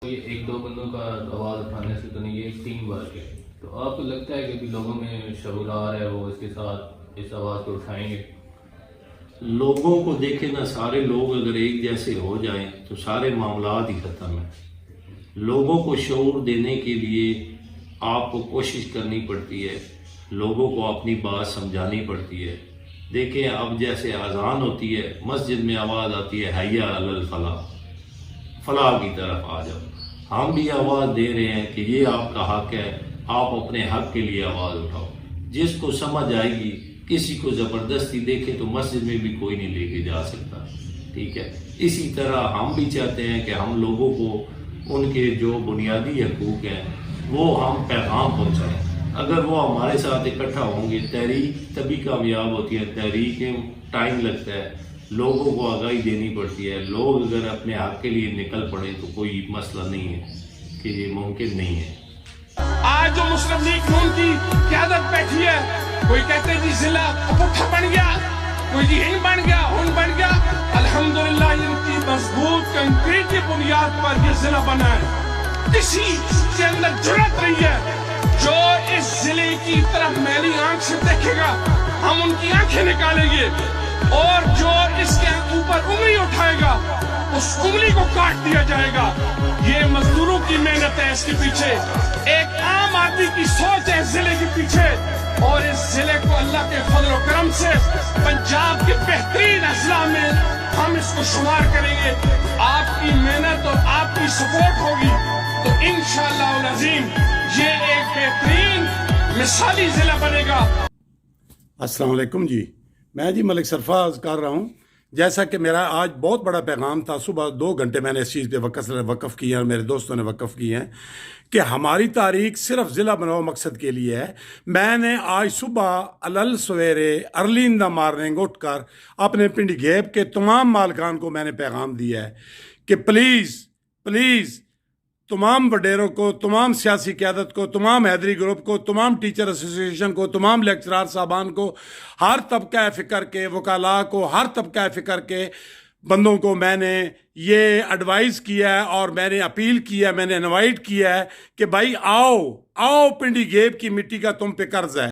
یہ ایک دو بندوں کا آواز اٹھانے سے تو نہیں، یہ ایک ٹیم ورک ہے. تو آپ کو لگتا ہے کہ لوگوں میں شعور آ رہا ہے، وہ اس کے ساتھ اس آواز کو اٹھائیں گے؟ لوگوں کو دیکھیں نا، سارے لوگ اگر ایک جیسے ہو جائیں تو سارے معاملات ہی ختم ہیں. لوگوں کو شعور دینے کے لیے آپ کو کوشش کرنی پڑتی ہے، لوگوں کو اپنی بات سمجھانی پڑتی ہے. دیکھیں اب جیسے اذان ہوتی ہے، مسجد میں آواز آتی ہے حیا علی الفلاح، فلاح کی طرف آ جاؤ. ہم بھی آواز دے رہے ہیں کہ یہ آپ کا حق ہے، آپ اپنے حق کے لیے آواز اٹھاؤ. جس کو سمجھ آئے گی، کسی کو زبردستی دیکھے تو مسجد میں بھی کوئی نہیں لے کے جا سکتا. ٹھیک ہے، اسی طرح ہم بھی چاہتے ہیں کہ ہم لوگوں کو ان کے جو بنیادی حقوق ہیں وہ ہم پیغام پہنچائیں. اگر وہ ہمارے ساتھ اکٹھا ہوں گے، تحریک تبھی کامیاب ہوتی ہے. تحریک میں ٹائم لگتا ہے، لوگوں کو آگاہی دینی پڑتی ہے. لوگ اگر اپنے حق کے لیے نکل پڑے تو کوئی مسئلہ نہیں ہے کہ یہ ممکن نہیں ہے. آج جو مسلم لیگ نون کی قیادت بیٹھی ہے، کوئی کہتے جی ضلع پٹھا بن گیا، کوئی جی ہن بن گیا، ہن بن گیا. الحمدللہ ان کی مضبوط کنکریٹ کی بنیاد پر یہ ضلع بنا ہے. کسی کے اندر جرأت نہیں ہے جو اس ضلع کی طرف میلی آنکھ سے دیکھے گا، ہم ان کی آنکھیں نکالیں گے. اور جو اس کے اوپر انگلی اٹھائے گا، اس انگلی کو کاٹ دیا جائے گا. یہ مزدوروں کی محنت ہے اس کے پیچھے، ایک عام آدمی کی سوچ ہے اس ضلع کے پیچھے. اور اس ضلع کو اللہ کے فضل و کرم سے پنجاب کے بہترین اضلاع میں ہم اس کو شمار کریں گے. آپ کی محنت اور آپ کی سپورٹ ہوگی تو انشاءاللہ العظیم یہ ایک بہترین مثالی ضلع بنے گا. السلام علیکم جی، میں جی ملک سرفراز کر رہا ہوں. جیسا کہ میرا آج بہت بڑا پیغام تھا، صبح 2 گھنٹے میں نے اس چیز پہ وقف کیے ہیں اور میرے دوستوں نے وقف کیے ہیں کہ ہماری تاریخ صرف ضلع بناؤ مقصد کے لیے ہے. میں نے آج صبح علل سویرے ارلی ان دا مارننگ اٹھ کر اپنے پنڈ گیپ کے تمام مالکان کو میں نے پیغام دیا ہے کہ پلیز تمام وڈیروں کو، تمام سیاسی قیادت کو، تمام حیدری گروپ کو، تمام ٹیچر ایسوسیشن کو، تمام لیکچرار صاحبان کو، ہر طبقہ فکر کے وکلاء کو، ہر طبقہ فکر کے بندوں کو میں نے یہ ایڈوائز کیا ہے اور میں نے اپیل کیا ہے، میں نے انوائٹ کیا ہے کہ بھائی آؤ پنڈی گیپ کی مٹی کا تم پہ قرض ہے.